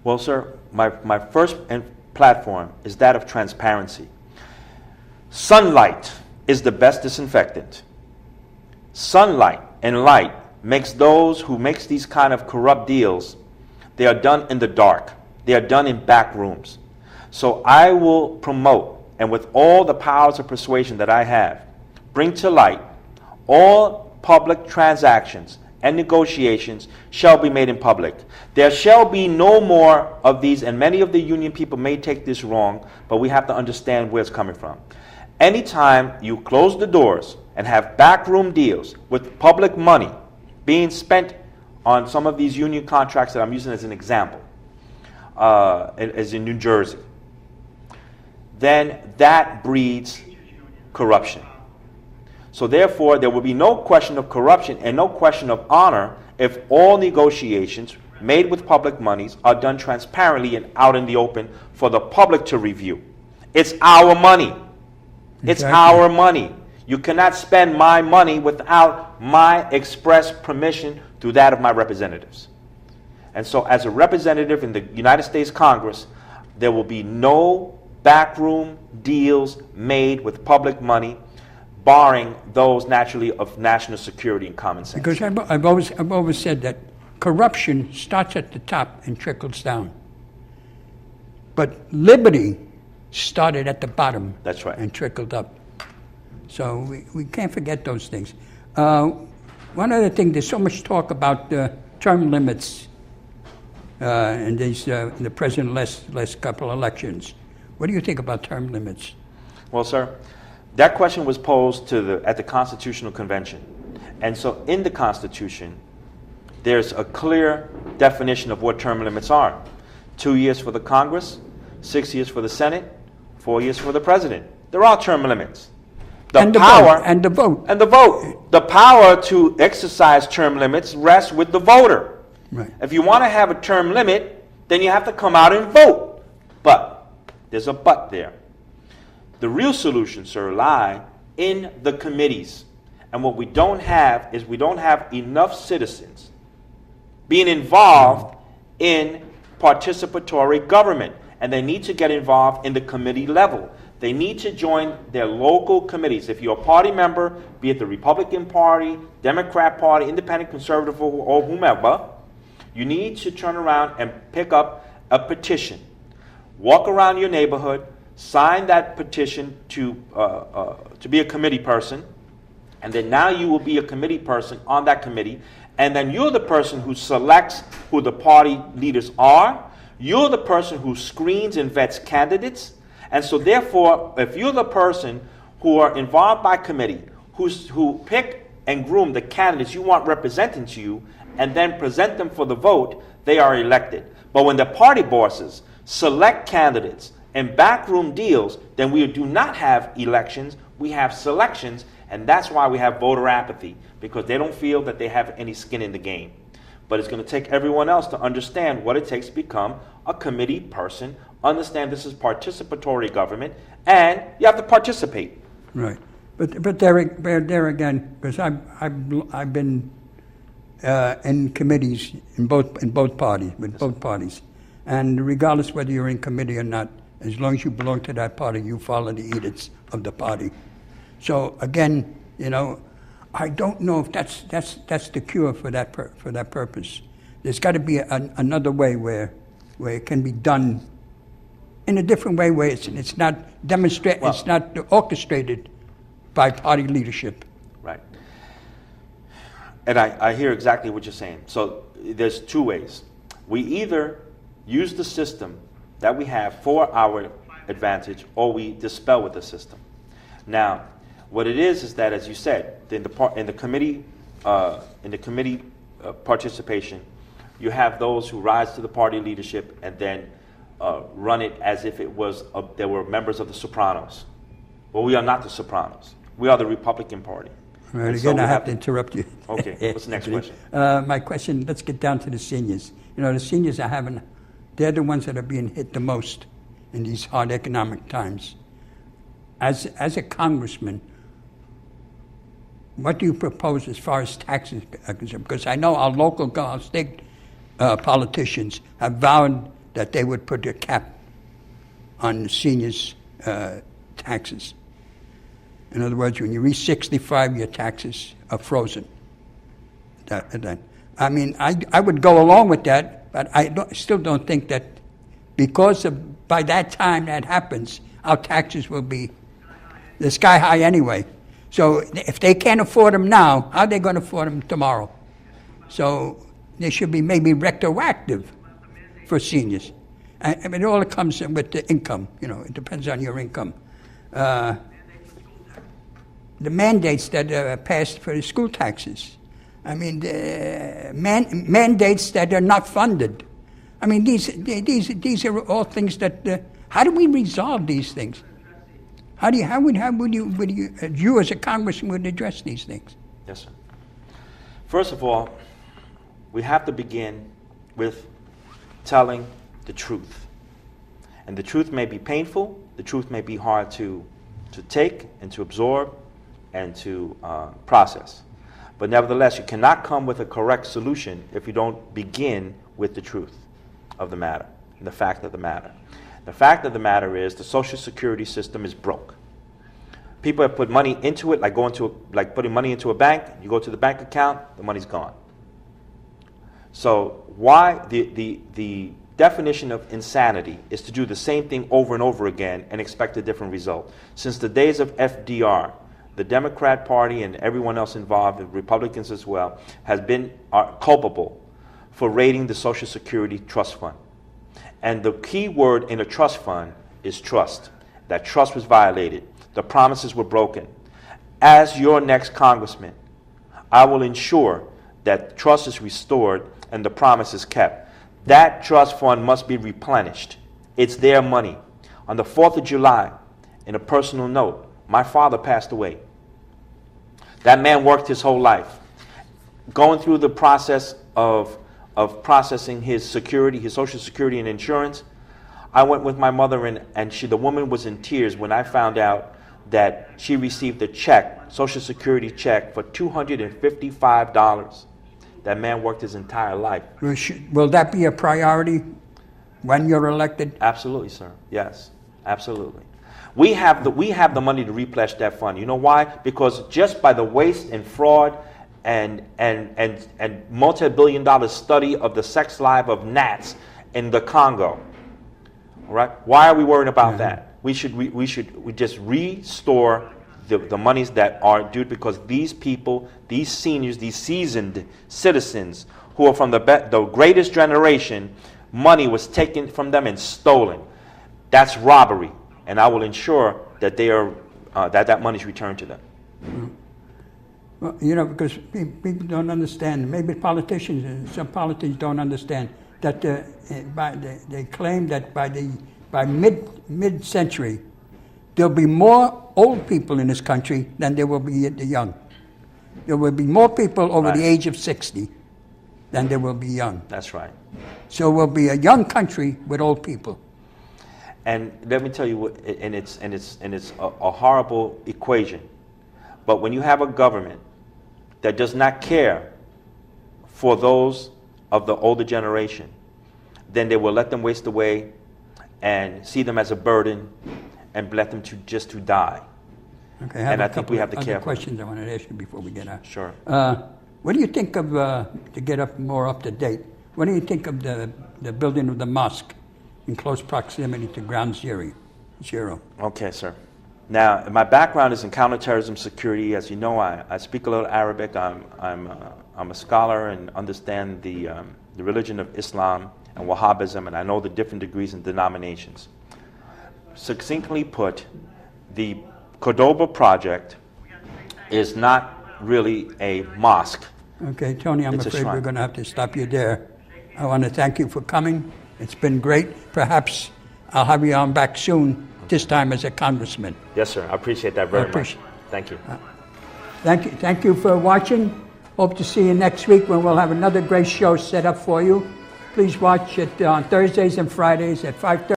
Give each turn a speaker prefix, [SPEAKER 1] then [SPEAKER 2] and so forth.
[SPEAKER 1] Well, sir, my first platform is that of transparency. Sunlight is the best disinfectant. Sunlight and light makes those who makes these kind of corrupt deals, they are done in the dark. They are done in back rooms. So I will promote, and with all the powers of persuasion that I have, bring to light all public transactions and negotiations shall be made in public. There shall be no more of these, and many of the union people may take this wrong, but we have to understand where it's coming from. Anytime you close the doors and have backroom deals with public money being spent on some of these union contracts that I'm using as an example, as in New Jersey, then that breeds corruption. So therefore, there will be no question of corruption and no question of honor if all negotiations made with public monies are done transparently and out in the open for the public to review. It's our money. It's our money. You cannot spend my money without my express permission through that of my representatives. And so as a representative in the United States Congress, there will be no backroom deals made with public money, barring those naturally of national security and common sense.
[SPEAKER 2] Because I've always said that corruption starts at the top and trickles down. But liberty started at the bottom.
[SPEAKER 1] That's right.
[SPEAKER 2] And trickled up. So we can't forget those things. One other thing, there's so much talk about term limits in the present last couple elections. What do you think about term limits?
[SPEAKER 1] Well, sir, that question was posed at the Constitutional Convention. And so in the Constitution, there's a clear definition of what term limits are. 2 years for the Congress, 6 years for the Senate, 4 years for the President. They're all term limits. The vote. The power to exercise term limits rests with the voter.
[SPEAKER 2] Right.
[SPEAKER 1] If you want to have a term limit, then you have to come out and vote. But there's a but there. The real solution, sir, lie in the committees. And what we don't have is we don't have enough citizens being involved in participatory government. And they need to get involved in the committee level. They need to join their local committees. If you're a party member, be it the Republican Party, Democrat Party, Independent, Conservative, or whomever, you need to turn around and pick up a petition. Walk around your neighborhood, sign that petition to be a committee person, and then now you will be a committee person on that committee, and then you're the person who selects who the party leaders are. You're the person who screens and vets candidates. And so therefore, if you're the person who are involved by committee, who pick and groom the candidates you want representing to you, and then present them for the vote, they are elected. But when the party bosses select candidates and backroom deals, then we do not have elections, we have selections, and that's why we have voter apathy, because they don't feel that they have any skin in the game. But it's going to take everyone else to understand what it takes to become a committee person, understand this is participatory government, and you have to participate.
[SPEAKER 2] Right. But there again, because I've been in committees in both parties, with both parties. And regardless whether you're in committee or not, as long as you belong to that party, you follow the edicts of the party. So again, I don't know if that's the cure for that purpose. There's got to be another way where it can be done in a different way, where it's not demonstrated, it's not orchestrated by party leadership.
[SPEAKER 1] Right. And I hear exactly what you're saying. So there's two ways. We either use the system that we have for our advantage, or we dispel with the system. Now, what it is that, as you said, in the committee participation, you have those who rise to the party leadership and then run it as if it was they were members of the Sopranos. Well, we are not the Sopranos. We are the Republican Party.
[SPEAKER 2] Right. And again, so I have to interrupt you.
[SPEAKER 1] Okay. What's the next question?
[SPEAKER 2] My question. Let's get down to the seniors. The seniors are they're the ones that are being hit the most in these hard economic times. As a congressman, what do you propose as far as taxes are concerned? Because I know our state politicians have vowed that they would put a cap on the seniors' taxes. In other words, when you reach 65, your taxes are frozen. I mean, I would go along with that, but still don't think that because by that time that happens, our taxes will be the sky high anyway. So if they can't afford them now, how are they going to afford them tomorrow? So they should be maybe retroactive for seniors. I mean, it all comes with the income. It depends on your income. The mandates that are passed for the school taxes. I mean, the mandates that are not funded. I mean, these are all things that. How do we resolve these things? How would you as a congressman would address these things?
[SPEAKER 1] Yes, sir. First of all, we have to begin with telling the truth. And the truth may be painful, the truth may be hard to take and to absorb and to process. But nevertheless, you cannot come with a correct solution if you don't begin with the truth of the matter, and the fact of the matter. The fact of the matter is the Social Security system is broke. People have put money into it, like putting money into a bank. You go to the bank account, the money's gone. So why the definition of insanity is to do the same thing over and over again and expect a different result. Since the days of FDR, the Democrat Party and everyone else involved, the Republicans as well, are culpable for raiding the Social Security Trust Fund. And the key word in a trust fund is trust. That trust was violated. The promises were broken. As your next congressman, I will ensure that trust is restored and the promise is kept. That trust fund must be replenished. It's their money. On the 4th of July, in a personal note, my father passed away. That man worked his whole life, going through the process of processing his security, his Social Security and insurance. I went with my mother and the woman was in tears when I found out that she received a check, Social Security check, for $255. That man worked his entire life.
[SPEAKER 2] Will that be a priority when you're elected?
[SPEAKER 1] Absolutely, sir. Yes, absolutely. We have the money to replenish that fund. You know why? Because just by the waste and fraud and multi-billion-dollar study of the sex life of gnats in the Congo. All right? Why are we worried about that? We should just restore the monies that are due, because these people, these seniors, these seasoned citizens who are from the greatest generation, money was taken from them and stolen. That's robbery, and I will ensure that that money is returned to them.
[SPEAKER 2] Well, because people don't understand. Maybe some politicians don't understand that they claim that by mid-century, there'll be more old people in this country than there will be the young. There will be more people over the age of 60 than there will be young.
[SPEAKER 1] That's right.
[SPEAKER 2] So we'll be a young country with old people.
[SPEAKER 1] And let me tell you what, and it's a horrible equation. But when you have a government that does not care for those of the older generation, then they will let them waste away and see them as a burden and let them to die.
[SPEAKER 2] Okay,
[SPEAKER 1] and I think we have to care.
[SPEAKER 2] Questions I wanted to ask you before we get out.
[SPEAKER 1] Sure.
[SPEAKER 2] What do you think of, to get more up to date, what do you think of the building of the mosque in close proximity to Ground Zero? Okay,
[SPEAKER 1] sir. Now, my background is in counterterrorism security. As you know, I speak a little Arabic. I'm a scholar and understand the religion of Islam and Wahhabism, and I know the different degrees and denominations. Succinctly put, the Cordoba project is not really a mosque.
[SPEAKER 2] Okay, Tony, I'm afraid we're going to have to stop you there. I want to thank you for coming. It's been great. Perhaps I'll have you on back soon, this time as a congressman.
[SPEAKER 1] Yes, sir. I appreciate that very much. Thank you.
[SPEAKER 2] Thank you for watching. Hope to see you next week when we'll have another great show set up for you. Please watch it on Thursdays and Fridays at 5:30.